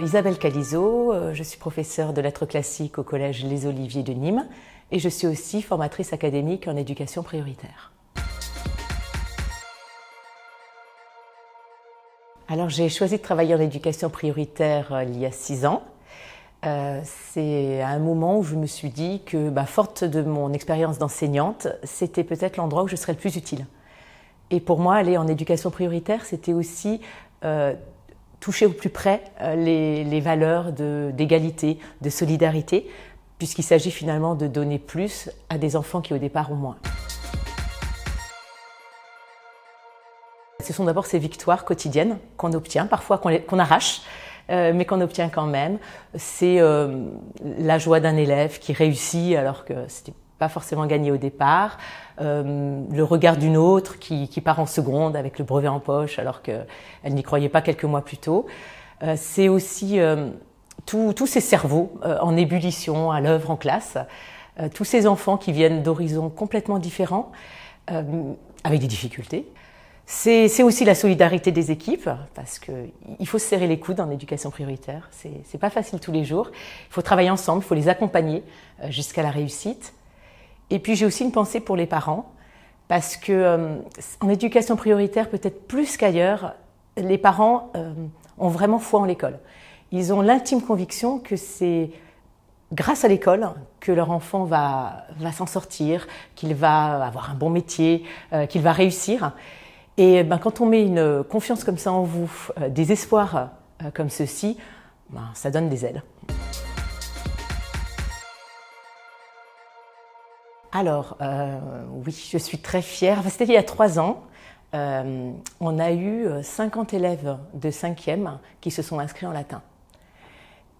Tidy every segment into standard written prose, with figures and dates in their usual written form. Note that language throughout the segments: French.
Isabelle Calizo, je suis professeure de lettres classiques au collège Les Oliviers de Nîmes et je suis aussi formatrice académique en éducation prioritaire. Alors j'ai choisi de travailler en éducation prioritaire il y a 6 ans. C'est à un moment où je me suis dit que, forte de mon expérience d'enseignante, c'était peut-être l'endroit où je serais le plus utile. Et pour moi, aller en éducation prioritaire, c'était aussi toucher au plus près les valeurs d'égalité, de solidarité, puisqu'il s'agit finalement de donner plus à des enfants qui au départ ont moins. Ce sont d'abord ces victoires quotidiennes qu'on obtient, parfois qu'on arrache, mais qu'on obtient quand même. C'est la joie d'un élève qui réussit alors que c'était pas forcément gagné au départ, le regard d'une autre qui part en seconde avec le brevet en poche alors qu'elle n'y croyait pas quelques mois plus tôt. C'est aussi tous ces cerveaux en ébullition à l'œuvre en classe, tous ces enfants qui viennent d'horizons complètement différents, avec des difficultés. C'est aussi la solidarité des équipes, parce qu'il faut se serrer les coudes en éducation prioritaire. C'est pas facile tous les jours. Il faut travailler ensemble, il faut les accompagner jusqu'à la réussite. Et puis j'ai aussi une pensée pour les parents, parce que en éducation prioritaire, peut-être plus qu'ailleurs, les parents ont vraiment foi en l'école. Ils ont l'intime conviction que c'est grâce à l'école que leur enfant va s'en sortir, qu'il va avoir un bon métier, qu'il va réussir. Et quand on met une confiance comme ça en vous, des espoirs comme ceux-ci, ça donne des ailes. Alors, oui, je suis très fière. C'était il y a 3 ans. On a eu 50 élèves de 5e qui se sont inscrits en latin.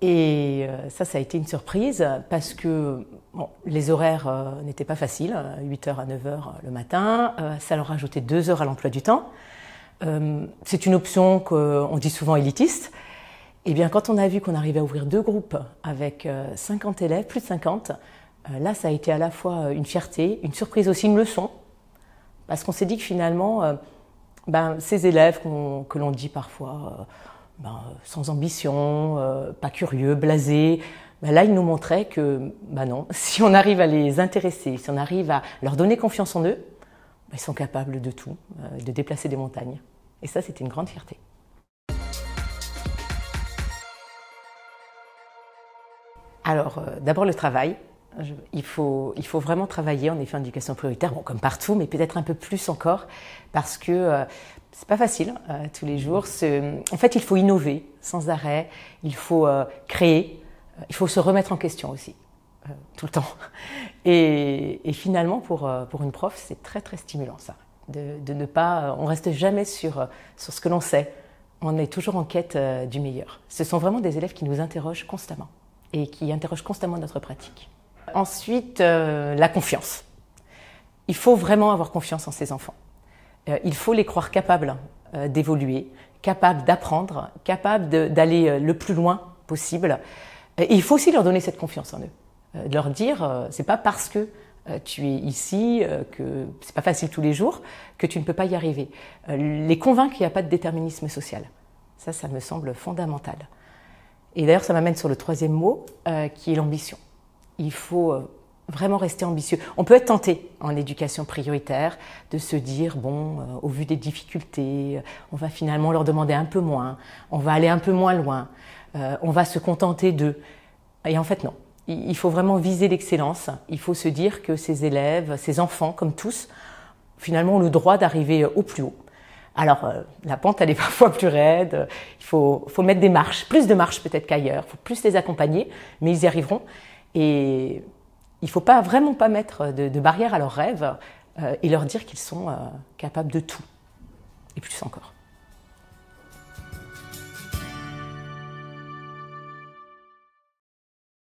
Et ça a été une surprise parce que les horaires n'étaient pas faciles, 8h à 9h le matin, ça leur rajoutait 2 heures à l'emploi du temps. C'est une option qu'on dit souvent élitiste. Et bien quand on a vu qu'on arrivait à ouvrir 2 groupes avec 50 élèves, plus de 50, là ça a été à la fois une fierté, une surprise aussi, une leçon. Parce qu'on s'est dit que finalement, ces élèves que l'on dit parfois sans ambition, pas curieux, blasés, là ils nous montraient que non, si on arrive à les intéresser, si on arrive à leur donner confiance en eux, ils sont capables de tout, de déplacer des montagnes. Et ça, c'était une grande fierté. Alors, d'abord le travail. Il faut vraiment travailler en effet en éducation prioritaire, comme partout, mais peut-être un peu plus encore, parce que c'est pas facile tous les jours. En fait, il faut innover sans arrêt, il faut créer, il faut se remettre en question aussi, tout le temps. Et finalement, pour une prof, c'est très très stimulant ça, de ne pas, on reste jamais sur ce que l'on sait, on est toujours en quête du meilleur. Ce sont vraiment des élèves qui nous interrogent constamment et qui interrogent constamment notre pratique. Ensuite, la confiance. Il faut vraiment avoir confiance en ces enfants. Il faut les croire capables d'évoluer, capables d'apprendre, capables d'aller le plus loin possible. Et il faut aussi leur donner cette confiance en eux. De leur dire, c'est pas parce que tu es ici, que c'est pas facile tous les jours, que tu ne peux pas y arriver. Les convaincre qu'il n'y a pas de déterminisme social. Ça me semble fondamental. Et d'ailleurs, ça m'amène sur le 3e mot, qui est l'ambition. Il faut vraiment rester ambitieux. On peut être tenté en éducation prioritaire de se dire, au vu des difficultés, on va finalement leur demander un peu moins, on va aller un peu moins loin, on va se contenter d'eux. Et en fait, non. Il faut vraiment viser l'excellence. Il faut se dire que ces élèves, ces enfants, comme tous, finalement ont le droit d'arriver au plus haut. Alors, la pente, elle est parfois plus raide, il faut mettre des marches, plus de marches peut-être qu'ailleurs, il faut plus les accompagner, mais ils y arriveront. Et il ne faut vraiment pas mettre de barrières à leurs rêves et leur dire qu'ils sont capables de tout, et plus encore.